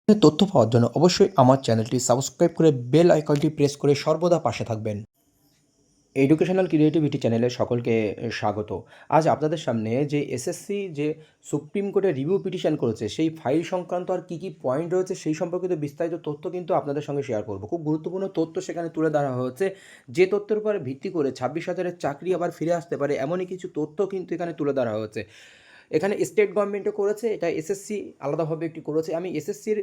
তথ্য পাওয়ার জন্য অবশ্যই আমার চ্যানেলটি সাবস্ক্রাইব করে বেল আইকনটি প্রেস করে সর্বদা পাশে থাকবেন। এডুকেশনাল ক্রিয়েটিভিটি চ্যানেলে সকলকে স্বাগত। আজ আপনাদের সামনে যে এসএসসি যে সুপ্রিম কোর্টে রিভিউ পিটিশন করেছে সেই ফাইল সংক্রান্ত আর কী পয়েন্ট রয়েছে সেই সম্পর্কিত বিস্তারিত তথ্য কিন্তু আপনাদের সঙ্গে শেয়ার করব। খুব গুরুত্বপূর্ণ তথ্য সেখানে তুলে ধরা হয়েছে, যে তথ্যের উপর ভিত্তি করে 26,000-এর চাকরি আবার ফিরে আসতে পারে এমনই কিছু তথ্য কিন্তু এখানে তুলে ধরা হয়েছে। এখানে স্টেট গভর্নমেন্টও করেছে, এটা এসএসসি আলাদাভাবে একটি করেছে। আমি এসএসসির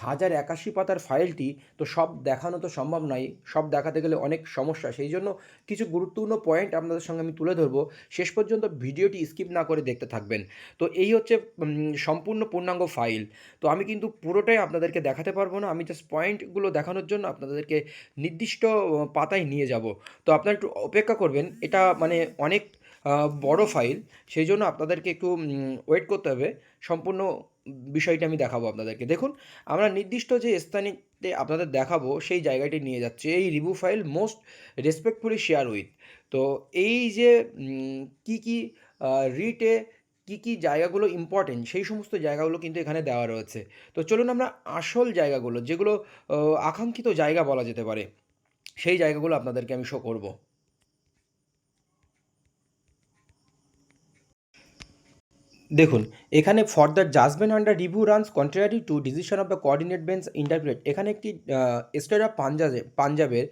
1081 পাতার ফাইলটি তো সব দেখানো তো সম্ভব নয়, সব দেখাতে গেলে অনেক সমস্যা, সেই জন্য কিছু গুরুত্বপূর্ণ পয়েন্ট আপনাদের সঙ্গে আমি তুলে ধরবো। শেষ পর্যন্ত ভিডিওটি স্কিপ না করে দেখতে থাকবেন। তো এই হচ্ছে সম্পূর্ণ পূর্ণাঙ্গ ফাইল। তো আমি কিন্তু পুরোটাই আপনাদেরকে দেখাতে পারবো না, আমি জাস্ট পয়েন্টগুলো দেখানোর জন্য আপনাদেরকে নির্দিষ্ট পাতায় নিয়ে যাব। তো আপনারা একটু অপেক্ষা করবেন, এটা মানে অনেক বড় ফাইল, সেই জন্য আপনাদেরকে একটু ওয়েট করতে হবে। সম্পূর্ণ বিষয়টি আমি দেখাবো আপনাদেরকে। দেখুন, আমরা নির্দিষ্ট যে স্থানে আপনাদের দেখাবো সেই জায়গাটি নিয়ে যাচ্ছে। এই review file most respectfully share with. তো এই যে কী কী রিটে কী কী জায়গাগুলো ইম্পর্টেন্ট সেই সমস্ত জায়গাগুলো কিন্তু এখানে দেওয়া রয়েছে। তো চলুন আমরা আসল জায়গাগুলো, যেগুলো আকাঙ্ক্ষিত জায়গা বলা যেতে পারে, সেই জায়গাগুলো আপনাদেরকে আমি শো করব। দেখুন, এখানে for the judgment under review runs contrary to decision of the coordinate bench interpret. এখানে একটি স্টেট অফ পাঞ্জাবের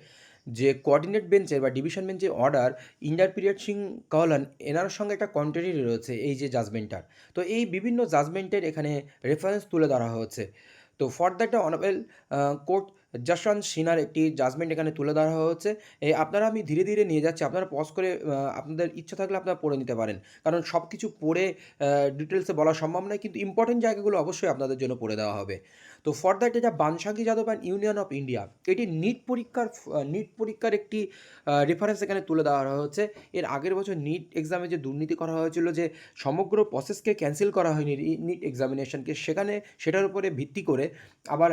যে কোঅর্ডিনেট বেঞ্চের বা ডিভিশন বেঞ্চের অর্ডার ইন্টারপ্রিয়েট সিং কহলান এনার সঙ্গে একটা কন্ট্রারি রয়েছে এই যে জাজমেন্টটার। তো এই বিভিন্ন জাজমেন্টের এখানে রেফারেন্স তুলে ধরা হয়েছে। তো for that honourable court Yashwant সিনহার একটি জাজমেন্ট এখানে তুলে ধরা হয়েছে। আপনারা, আমি ধীরে ধীরে নিয়ে যাচ্ছি, আপনারা পজ করে আপনাদের ইচ্ছা থাকলে আপনারা পড়ে নিতে পারেন, কারণ সব কিছু পড়ে ডিটেলসে বলা সম্ভব নয়, কিন্তু ইম্পর্টেন্ট জায়গাগুলো অবশ্যই আপনাদের জন্য পড়ে দেওয়া হবে। তো ফর দ্যাট এটা Vanshika Yadav and union of India, এটি নিট পরীক্ষার একটি রেফারেন্স এখানে তুলে দেওয়া হয়েছে। এর আগের বছর নিট এক্সামে যে দুর্নীতি করা হয়েছিল, যে সমগ্র প্রসেসকে ক্যান্সেল করা হয়নি নিট এক্সামিনেশনকে, সেখানে সেটার উপরে ভিত্তি করে আবার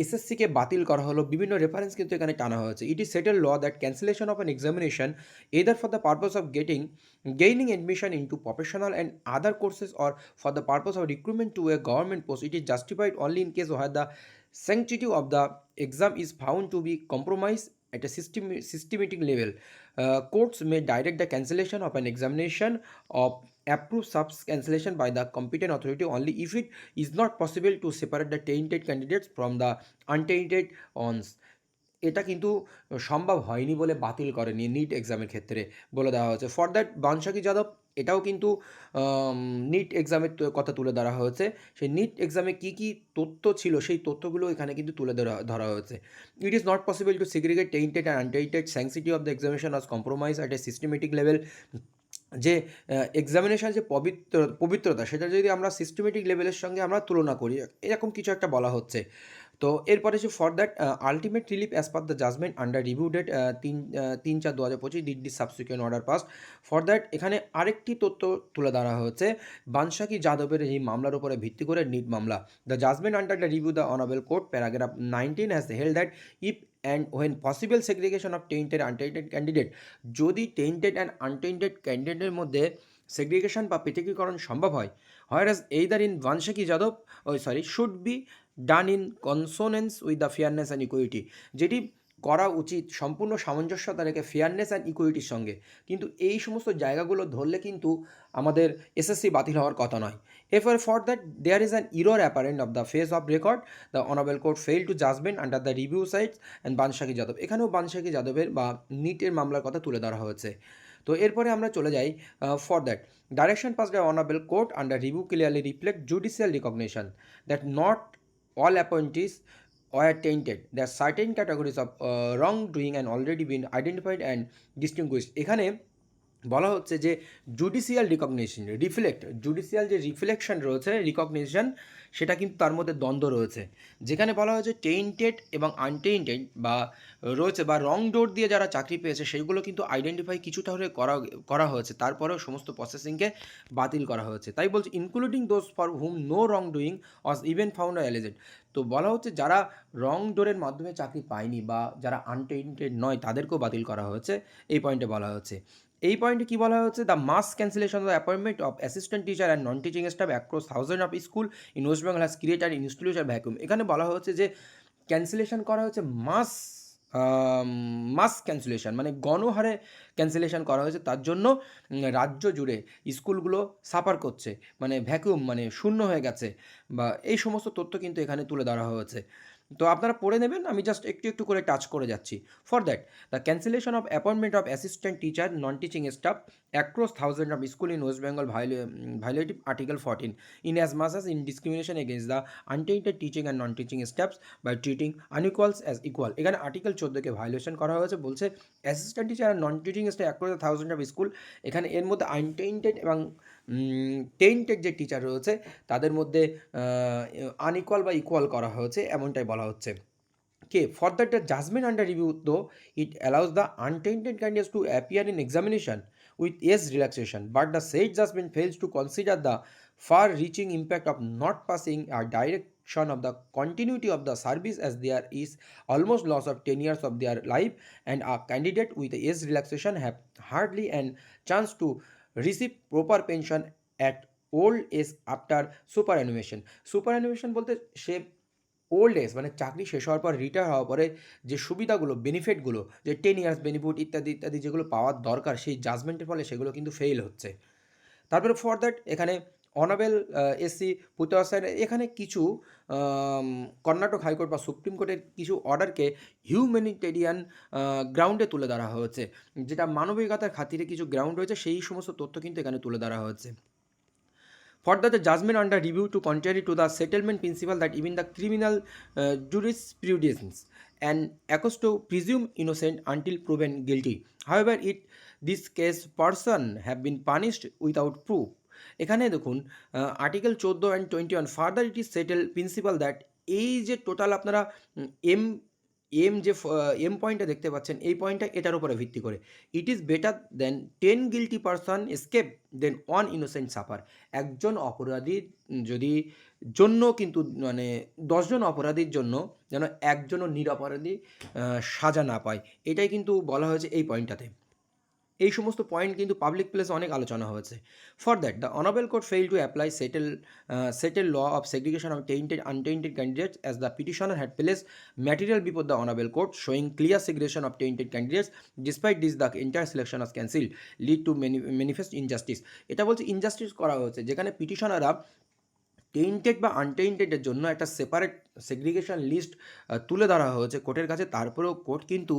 এসএসসিকে বাতিল করা হলো, বিভিন্ন রেফারেন্স কিন্তু এখানে টানা হয়েছে। It is settle law that cancellation of an examination either for the purpose of gaining admission into professional and other courses or for the purpose of recruitment to a government post, it is justified only in case where the sanctity of the exam is found to be compromised at a systematic level. Courts may direct the cancellation of an examination of approve subs cancellation by the competent authority only if it is not possible to separate the tainted candidates from the untainted ones. এটা কিন্তু সম্ভব হয়নি বলে বাতিল করেনি NEET এক্সামের ক্ষেত্রে, বলে দেওয়া হয়েছে। ফর দ্যাট বানশাকি যাদব, এটাও কিন্তু নিট এক্সামের কথা তুলে ধরা হয়েছে। সেই নিট এক্সামে কী কী তথ্য ছিল সেই তথ্যগুলো এখানে কিন্তু তুলে ধরা হয়েছে। It is not possible to segregate tainted and untainted, sanctity of the examination was compromise at a systematic level. যে এক্সামিনেশন যে পবিত্রতা, সেটা যদি আমরা সিস্টেমেটিক লেভেলের সঙ্গে আমরা তুলনা করি, এরকম কিছু একটা বলা হচ্ছে। তো এরপরে যে for that ultimate relief as per the judgment under review date 3/4/2025 did the subsequent order pass. For that এখানে আরেকটি তথ্য তুলে ধরা হয়েছে বানশাকি যাদবের এই মামলার উপরে ভিত্তি করে, নিট মামলা। The judgment under the review the honourable court paragraph 19 has held that if and when possible segregation of tainted untainted candidate, যদি টেন্টেড অ্যান্ড আনটেন্টেড ক্যান্ডিডেটের মধ্যে সেগ্রিগেশন বা পৃথকীকরণ সম্ভব হয়, whereas either in Vanshika Yadav should be done in consonance with the fairness and equity, যেটি করা উচিত সম্পূর্ণ সামঞ্জস্যতা রেখে ফেয়ারনেস অ্যান্ড ইকুইটির সঙ্গে। কিন্তু এই সমস্ত জায়গাগুলো ধরলে কিন্তু আমাদের এসএসসি বাতিল হওয়ার কথা নয়। এরপর for that there is an error apparent of the face of record, the honourable court fail to judgment under the review sites and Vanshika Yadav. এখানেও বানশাকি যাদবের বা নিটের মামলার কথা তুলে ধরা হয়েছে। তো এরপরে আমরা চলে যাই for that direction pass by honourable court under review clearly reflect judicial recognition that not all appointees were tainted. There are certain categories of wrongdoing and already been identified and distinguished. এখানে বলা হচ্ছে যে judicial judicial যে reflection রয়েছে, recognition, সেটা কিন্তু তার মধ্যে দ্বন্দ্ব রয়েছে। যেখানে বলা হয়েছে টেইন্টেড এবং আনটেইন্টেড বা রয়েছে বা রং ডোর দিয়ে যারা চাকরি পেয়েছে সেগুলো কিন্তু আইডেন্টিফাই কিছুটা হলে করা হয়েছে, তারপরেও সমস্ত প্রসেসিংকে বাতিল করা হয়েছে। তাই বলছে including those for whom no wrongdoing was even found alleged. তো বলা হচ্ছে যারা রং ডোরের মাধ্যমে চাকরি পায়নি বা যারা আনটেইন্টেড নয় তাদেরকেও বাতিল করা হয়েছে, এই পয়েন্টে বলা হচ্ছে। এই পয়েন্টে কী বলা হচ্ছে, the mass cancellation of the appointment of assistant teacher and non teaching staff across thousand of school in West Bengal has created institution vacuum. এখানে বলা হচ্ছে যে ক্যান্সেলেশন করা হচ্ছে মাস ক্যান্সেলেশন, মানে গণহারে ক্যান্সেলেশন করা হয়েছে, তার জন্য রাজ্য জুড়ে স্কুলগুলো সাফার করছে, মানে ভ্যাকুম, মানে শূন্য হয়ে গেছে, বা এই সমস্ত তথ্য কিন্তু এখানে তুলে ধরা হয়েছে। তো আপনারা পড়ে নেবেন, আমি জাস্ট একটু একটু করে টাচ করে যাচ্ছি। For that, the cancellation of appointment of assistant teacher non teaching staff across thousand of school in West Bengal violative Article 14 in as much as in discrimination against the untainted teaching and non-teaching staffs by treating unequals as equal। এখানে article 14কে violation করা হয়েছে, বলছে assistant teacher আর non teaching staff across thousand of school, এখানে এর মধ্যে আনটেইন্টেড এবং টেইন্টেড যে টিচার রয়েছে তাদের মধ্যে আনইকুয়াল বা ইকুয়াল করা হয়েছে, এমনটাই বলা হচ্ছে। কে for that the judgment under review though it allows the untainted candidates to appear in examination with age relaxation, but the said judgment fails to consider the far-reaching impact of not passing a direction of the continuity of the service, as there is almost loss of 10 years of their life, and a candidate with age relaxation have hardly an chance to receive proper pension at old age after superannuation। superannuation বলতে সে old age, মানে চাকরি শেষ হওয়ার পর, retire হওয়ার পরে যে সুবিধাগুলো, বেনিফিটগুলো, যে 10 ইয়ার্স বেনিফিট ইত্যাদি ইত্যাদি যেগুলো পাওয়ার দরকার, সেই জাজমেন্টের ফলে সেগুলো কিন্তু ফেল হচ্ছে। তারপরে ফর দ্যাট এখানে অনারেবল এসসি পুতোয়াসার এখানে কিছু কর্ণাটক হাইকোর্ট বা সুপ্রিম কোর্টের কিছু অর্ডারকে হিউম্যানিটেরিয়ান গ্রাউন্ডে তুলে ধরা হয়েছে, যেটা মানবিকতার খাতিরে কিছু গ্রাউন্ড রয়েছে, সেই সমস্ত তথ্য কিন্তু এখানে তুলে ধরা হয়েছে। For the judgment under review to contrary to the settlement principle that even the criminal jurisprudence and accustomed to presume innocent until proven guilty. However, this case person have been punished without proof. এখানে দেখুন article 14 and 21 further it is settle principal that, এই যে total আপনারা M যে M পয়েন্টটা দেখতে পাচ্ছেন, এই পয়েন্টটা এটার উপরে ভিত্তি করে, it is better than 10 guilty person escape than 1 innocent suffer. একজন অপরাধীর যদি জন্য কিন্তু, মানে 10 জন অপরাধীর জন্য যেন একজনও নিরপরাধী সাজা না পায়, এটাই কিন্তু বলা হয়েছে এই পয়েন্টটাতে। এই সমস্ত পয়েন্ট কিন্তু পাবলিক প্লেসে অনেক আলোচনা হয়েছে। For that the honourable court fail to apply settle law of segregation of tainted untainted candidates as the petitioner had placed material before the honourable court showing clear segregation of tainted candidates, despite this the entire selection of cancel lead to manifest injustice. এটা বলছে injustice করা হয়েছে, যেখানে পিটিশনাররা tainted বা আনটেইন্টেডের জন্য একটা separate segregation list তুলে ধরা হয়েছে কোর্টের কাছে, তারপরেও কোর্ট কিন্তু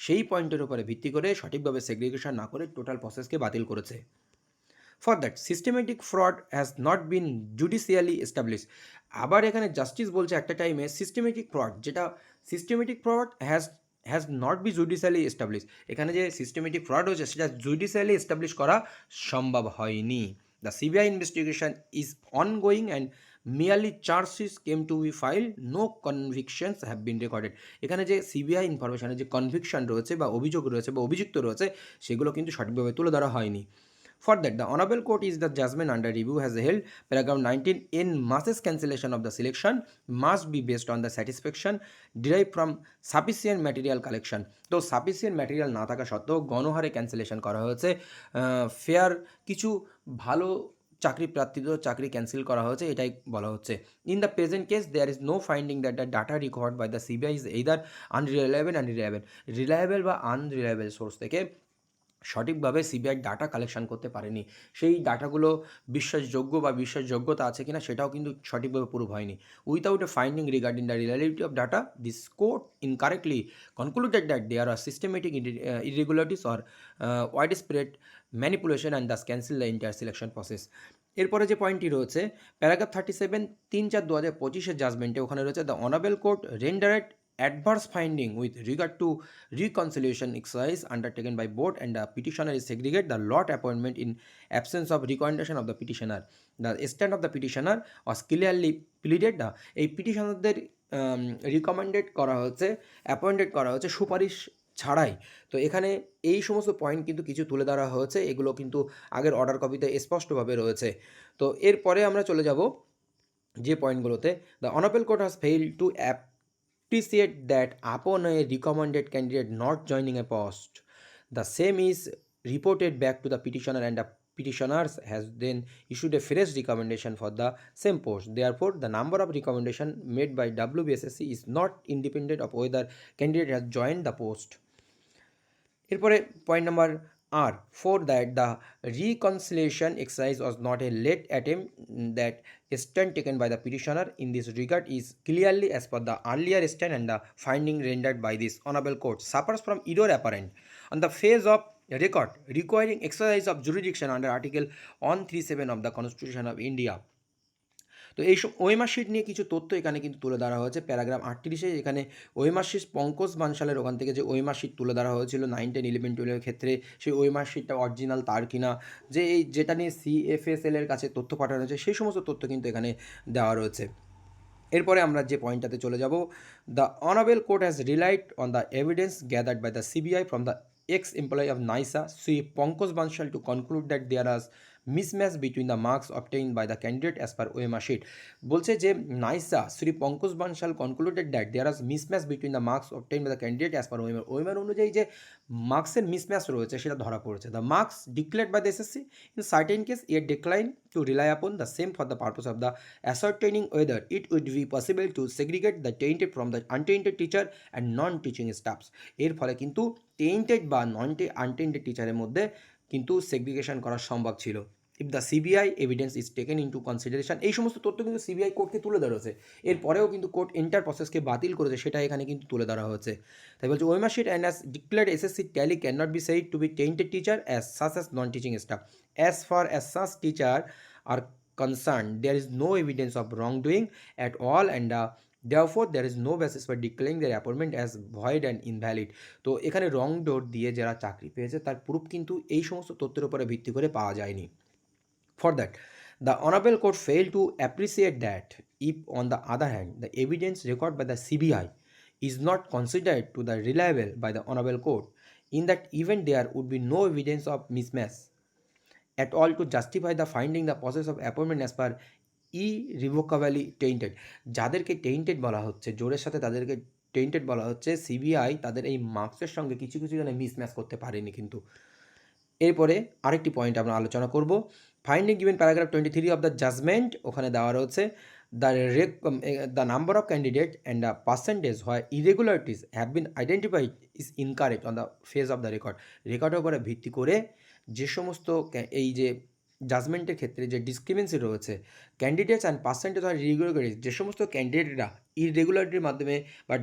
সেই পয়েন্টের উপরে ভিত্তি করে সঠিকভাবে সেগ্রিগেশন না করে টোটাল প্রসেসকে বাতিল করেছে। For that systematic fraud has not been judicially establish. আবার এখানে জাস্টিস বলছে একটা টাইমে সিস্টেমেটিক ফ্রড, যেটা systematic fraud has not be judicially establish, এখানে যে সিস্টেমেটিক ফ্রড হয়েছে সেটা জুডিশিয়ালি এস্টাবলিশ করা সম্ভব হয়নি। The CBI investigation is ongoing and merely charges came to be filed, no convictions have been recorded। এখানে যে সিবিআই ইনফরমেশনে যে কনভিকশন রয়েছে বা অভিযোগ রয়েছে বা অভিযুক্ত রয়েছে, সেগুলো কিন্তু সঠিকভাবে তুলে ধরা হয়নি। For that, the Honorable Court is the judgment under review has held paragraph 19 in masses cancellation of the selection must be based on the satisfaction derived from sufficient material collection। তো সাফিসিয়েন্ট ম্যাটেরিয়াল না থাকা সত্ত্বেও গণহারে cancellation করা হয়েছে, fair কিছু ভালো চাকরি প্রার্থীদের চাকরি ক্যান্সেল করা হয়েছে, এটাই বলা হচ্ছে। In the present case there is no finding that the data recovered by the CBI is either unreliable and reliable বা আনরিলায়েবল সোর্স থেকে সঠিকভাবে সিবিআই ডাটা কালেকশন করতে পারেনি, সেই ডাটাগুলো বিশ্বাসযোগ্য বা বিশ্বাসযোগ্যতা আছে কিনা সেটাও কিন্তু সঠিকভাবে প্রুভ হয়নি। Without a finding regarding the reliability of data, this court incorrectly concluded that there are systematic irregularities or wide spread manipulation and thus cancel the entire selection process. এরপরে যে পয়েন্টটি রয়েছে প্যারাগ্রাফ 37 3/4/2025 জাজমেন্টে, ওখানে রয়েছে the honourable court rendered adverse finding with regard to reconciliation exercise undertaken by board and the petitioner is segregate the lot appointment in absence of recommendation of the petitioner. The stand of the petitioner was clearly pleaded, এই পিটিশনারদের recommended করা হচ্ছে, appointed করা হচ্ছে সুপারিশ ছাড়াই। তো এখানে এই সমস্ত পয়েন্ট কিন্তু কিছু তুলে ধরা হয়েছে, এগুলো কিন্তু আগের অর্ডার কপিতে স্পষ্টভাবে রয়েছে। তো এরপরে আমরা চলে যাব যে পয়েন্টগুলোতে, the honourable court has fail to appreciate that upon a recommended candidate not joining a post, the same is reported back to the petitioner and the petitioners has then issued a fresh recommendation for the same post. Therefore, the number of recommendation made by WBSSC is not independent of whether candidate has joined the post. এরপরে point number আর four that the reconciliation exercise was not a late attempt that stand taken by the petitioner in this regard is clearly as per the earlier stand and the finding rendered by this honorable court suffers from error apparent on the face of record requiring exercise of jurisdiction under article 137 of the Constitution of India. তো এইসব ওয়েমার নিয়ে কিছু তথ্য এখানে কিন্তু তুলে ধরা হয়েছে প্যারাগ্রাফ 38-এ। এখানে ওয়েমার পঙ্কজ বানশালের ওখান থেকে যে ওয়েমার তুলে ধরা হয়েছিল 9, 10, 11, 12-এর ক্ষেত্রে সেই ওয়েমার অরিজিনাল তার কিনা, যে এই যেটা নিয়ে CFSL এর কাছে তথ্য পাঠানো হয়েছে সেই সমস্ত তথ্য কিন্তু এখানে দেওয়া রয়েছে। এরপরে আমরা যে পয়েন্টটাতে চলে যাব, the honourable court has relied on the evidence gathered by the CBI from the ex-employee of NISA, Sri Pankaj Banshal, to conclude that there is mismatch between the marks obtained by the candidate as per OMR sheet. বলছে যে NISA Shri Pankaj Bansal concluded that there is mismatch between the marks obtain by the candidate as per OMR অনুযায়ী যে মার্কসের mismatch রয়েছে সেটা ধরা পড়েছে। The marks declared by the SSC in certain case it decline to rely upon the same for the purpose of the ascertaining whether it would be possible to segregate the tainted from the untainted teacher and non-teaching staffs. এর ফলে কিন্তু tainted বা আনটেইন্টেড টিচারের মধ্যে কিন্তু segregation করা সম্ভব ছিল। If the CBI evidence is taken into consideration, এই সমস্ত তথ্য কিন্তু CBI কোর্টকে তুলে ধরেছে। এরপরেও কিন্তু কোর্ট এন্টার প্রসেসকে বাতিল করেছে, সেটা এখানে কিন্তু তুলে ধরা হয়েছে। তাই বলছে OMR sheet and as declared SSC tally can not be said to be tainted teacher as such as non teaching staff as far as such teacher are concerned there is no evidence of wrongdoing at all and therefore there is no basis for declaring their appointment as void and invalid. তো এখানে রং ডোর দিয়ে যারা চাকরি পেয়েছে তার proof কিন্তু এই সমস্ত তথ্যের উপরে ভিত্তি করে পাওয়া যায়নি। For that, the Honorable Court failed to appreciate that if, on the other hand, the evidence recorded by the CBI is not considered to the reliable by the Honorable Court, in that event there would be no evidence of mismatch at all to justify the finding the process of appointment as per irrevocably tainted. যাদেরকে tainted বলা হচ্ছে, জোরের সাথে তাদেরকে tainted বলা হচ্ছে, CBI তাদের এই মার্কসের সঙ্গে কিছু কিছু জনে মিসম্যাচ করতে পারেনি কিন্তু। এরপরে আরেকটি পয়েন্ট আমরা আলোচনা করব, finding given paragraph 23 of the judgment. ওখানে দেওয়া রয়েছে the number of candidate and the percentage হয় irregularities have been identified is incorrect on the face of the record. রেকর্ডের উপরে ভিত্তি করে যে সমস্ত এই যে জাজমেন্টের ক্ষেত্রে যে ডিসক্রিমেন্সি রয়েছে, ক্যান্ডিডেটস অ্যান্ড পার্সেন্টেজ আর ইরেগুলারিটিস, যে সমস্ত ক্যান্ডিডেটরা ইরেগুলারিটির মাধ্যমে বা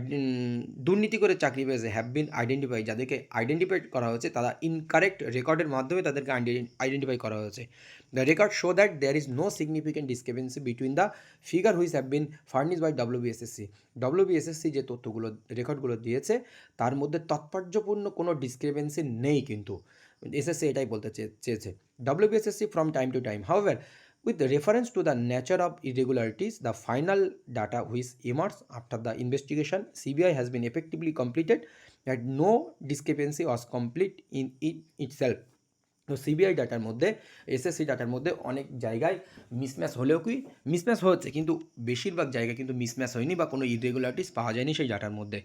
দুর্নীতি করে চাকরি পেয়েছে, হ্যাভ বিন আইডেন্টিফাই, যাদেরকে আইডেন্টিফাই করা হয়েছে তারা ইনকারেক্ট রেকর্ডের মাধ্যমে তাদেরকে আইডেন্টিফাই করা হয়েছে। The record show that there is no significant discrepancy between the figure which have been furnish by WBSSC। WBSSC যে তথ্যগুলো রেকর্ডগুলো দিয়েছে তার মধ্যে তাৎপর্যপূর্ণ কোনো ডিসক্রিপেন্সি নেই, কিন্তু SSC এটাই বলতে চেয়েছে। WBSSC from time to time, however, with reference to the nature of irregularities, the final data which emerged after the investigation, CBI has been effectively completed that no discrepancy was complete in it itself. তো CBI ডাটার মধ্যে, SSC ডাটার মধ্যে অনেক জায়গায় mismatch হলেও কি mismatch হচ্ছে, কিন্তু বেশিরভাগ জায়গায় কিন্তু মিসম্যাচ হয়নি বা কোনো ইরেগুলারিটিস পাওয়া যায়নি সেই ডাটার মধ্যে।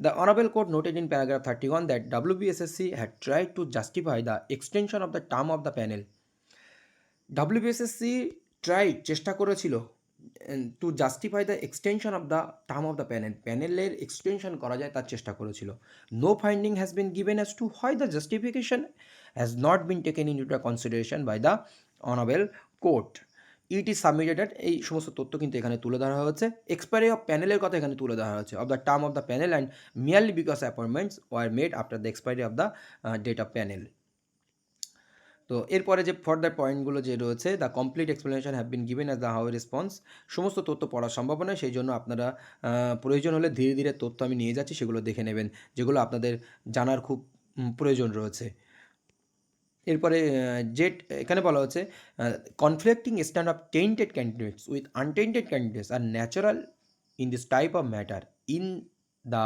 The Honorable Court noted in paragraph 31 that WBSSC had tried to justify the extension of the term of the panel. WBSSC tried, চেষ্টা করেছিল to justify the extension of the term of the panel, প্যানেলের extension করা যায় তার চেষ্টা করেছিল। No finding has been given as to why the justification has not been taken into the consideration by the honourable court. It is submitted, এই সমস্ত তথ্য কিন্তু এখানে তুলে ধরা হয়েছে। এক্সপায়ারি অফ প্যানেলের কথা এখানে তুলে ধরা হয়েছে, of the term of the panel and merely because appointments were made after the expiry of the date of panel. তো এরপরে যে ফার্দার পয়েন্টগুলো যে রয়েছে, the complete explanation have been given as the how response. সমস্ত তথ্য পড়া সম্ভব নয়, সেই জন্য আপনারা প্রয়োজন হলে ধীরে ধীরে তথ্য আমি নিয়ে যাচ্ছি, সেগুলো দেখে নেবেন যেগুলো আপনাদের জানার খুব প্রয়োজন রয়েছে। এরপরে এখানে বলা হচ্ছে conflicting stand of tainted candidates with untainted candidates are natural in this type of matter in the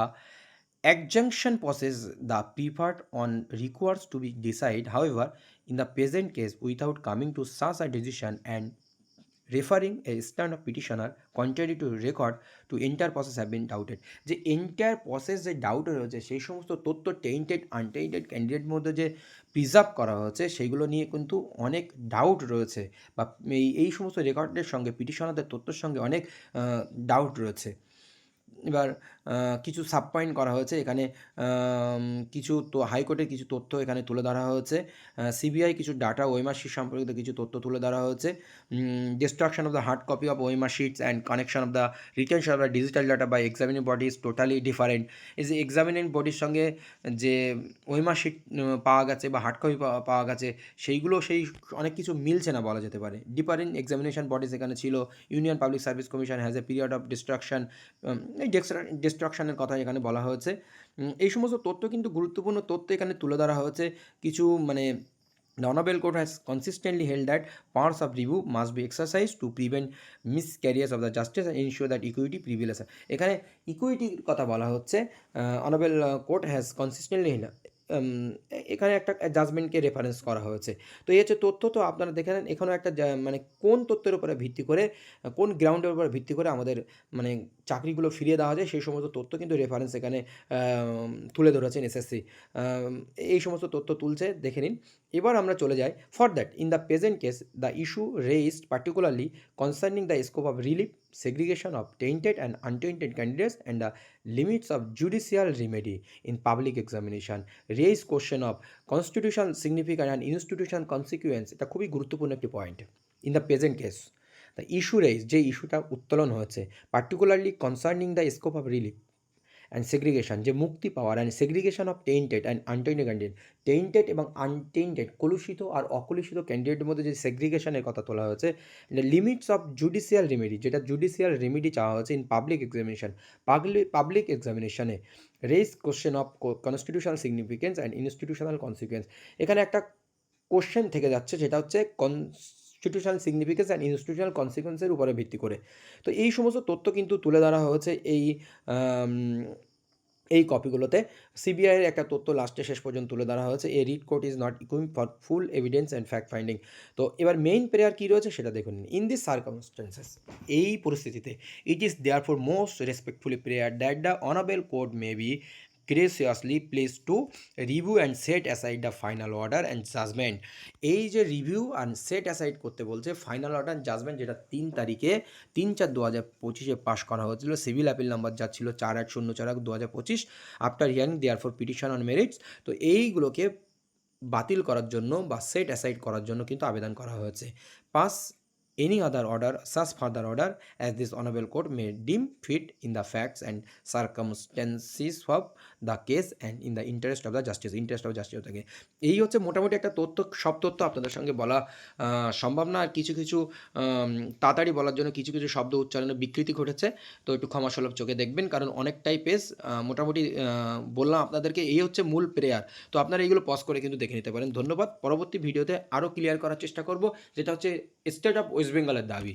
adjunction process the preferred on requires to be decided, however, in the present case without coming to such a decision and referring a stand of petitioner contrary to record to entire process have been doubted, যে entire process যে doubt রয়েছে সেই সমস্ত তথ্য tainted আনটেইন্টেড candidate মধ্যে যে preserve করা হয়েছে সেইগুলো নিয়ে কিন্তু অনেক ডাউট রয়েছে, বা এই সমস্ত রেকর্ডের সঙ্গে পিটিশনারদের তথ্যের সঙ্গে অনেক ডাউট রয়েছে। এবার কিছু সাব পয়েন্ট করা হয়েছে এখানে, কিছু তো হাইকোর্টের কিছু তথ্য এখানে তুলে ধরা হয়েছে, সিবিআই কিছু ডাটা ওএমআর শিট সম্পর্কিত কিছু তথ্য তুলে ধরা হয়েছে, destruction of the hard copy of OMR sheets and connection of the retention of the digital data by examining body is totally different. এই যে এক্সামিনিং বডির সঙ্গে যে ওএমআর শিট পাওয়া গেছে বা হার্ড কপি পাওয়া গেছে সেইগুলো সেই অনেক কিছু মিলছে না বলা যেতে পারে। ডিফারেন্ট এক্সামিনেশন বডিজ এখানে ছিল, union public service commission has a period of distraction, এই ডিস্ট্রাকশনের কথা এখানে বলা হয়েছে। এই সমস্ত তথ্য কিন্তু গুরুত্বপূর্ণ তথ্য এখানে তুলে ধরা হয়েছে। কিছু মানে the Honorable Court has consistently held that powers of review must be exercised to prevent miscarriage of the justice and ensure that equity prevails. এখানে ইকুইটির কথা বলা হচ্ছে, অনারেবল কোর্ট হ্যাজ কনসিস্টেন্টলি এখানে একটা জাজমেন্টকে রেফারেন্স করা হয়েছে। তো এই হচ্ছে তথ্য। তো আপনারা দেখে নেন এখানেও একটা মানে কোন তথ্যের উপরে ভিত্তি করে, কোন গ্রাউন্ডের উপরে ভিত্তি করে আমাদের মানে চাকরিগুলো ফিরিয়ে দেওয়া যায় সেই সমস্ত তথ্য কিন্তু রেফারেন্স এখানে তুলে ধরেছেন এসএসসি। এই সমস্ত তথ্য তুলছে, দেখে নিন। এবার আমরা চলে যাই for that in the present case the issue raised particularly concerning the scope of relief, segregation of tainted and untainted candidates and the limits of judicial remedy in public examination raise question of constitutional significance and institutional consequence। এটা খুবই গুরুত্বপূর্ণ একটি পয়েন্ট। In the present case the issue raise, যে ইস্যুটা উত্তোলন হয়েছে, particularly concerning the scope of relief and segregation, যে মুক্তি পাওয়ার, and segregation of tainted and untainted candidate, tainted এবং আনটেইন্টেড কলুষিত আর অকলুষিত ক্যান্ডিডেটের মধ্যে যে সেগ্রিগেশনের কথা তোলা হয়েছে, লিমিটস অফ জুডিশিয়াল রেমেডি, যেটা জুডিশিয়াল রেমেডি চাওয়া হয়েছে ইন পাবলিক এক্সামিনেশন, পাবলিক এক্সামিনেশনে raise question of constitutional significance and institutional consequence. এখানে একটা কোশ্চেন থেকে যাচ্ছে, যেটা হচ্ছে কনস্টিটিউশনাল সিগনিফিকেন্স অ্যান্ড ইনস্টিটিউশনাল কনসিকুয়েন্সের উপরে ভিত্তি করে। তো এই সমস্ত তথ্য কিন্তু তুলে ধরা হয়েছে এই কপিগুলোতে। সিবিআইয়ের একটা তথ্য লাস্টে শেষ পর্যন্ত তুলে ধরা হয়েছে, a writ court is not equip for full evidence and fact finding. তো এবার মেইন প্রেয়ার কী রয়েছে সেটা দেখুন। ইন দিস সার্কামস্টেন্সেস, এই পরিস্থিতিতে, it is therefore most respectfully prayer that the honourable court may be graciously pleased to review and set aside the final order and judgment। এই যে review and set aside করতে বলছে final order and judgement, যেটা 3 তারিখে 3/4/2025 পাশ করা হয়েছিল, civil appeal number যা ছিল 4804/2025, after hearing therefore petition on merits. তো এইগুলোকে বাতিল করার জন্য বা সেট অ্যাসাইড করার জন্য কিন্তু আবেদন করা হয়েছে। Pass any other order, such further order as this honorable court may deem fit in the facts and circumstances of the case and in the interest of the justice, থাকে। এই হচ্ছে মোটামুটি একটা তথ্য। সব তথ্য আপনাদের সঙ্গে বলা সম্ভব না, আর কিছু কিছু তাড়াতাড়ি বলার জন্য কিছু কিছু শব্দ উচ্চারণে বিকৃতি ঘটেছে, তো একটু ক্ষমাসুলভ চোখে দেখবেন, কারণ অনেকটাই পেজ মোটামুটি বললাম আপনাদেরকে। এই হচ্ছে মূল প্রেয়ার। তো আপনারা এইগুলো পজ করে কিন্তু দেখে নিতে পারেন। ধন্যবাদ। পরবর্তী ভিডিওতে আরও ক্লিয়ার করার চেষ্টা করব, যেটা হচ্ছে স্টেট অফ ওয়েস্ট বেঙ্গলের দাবি।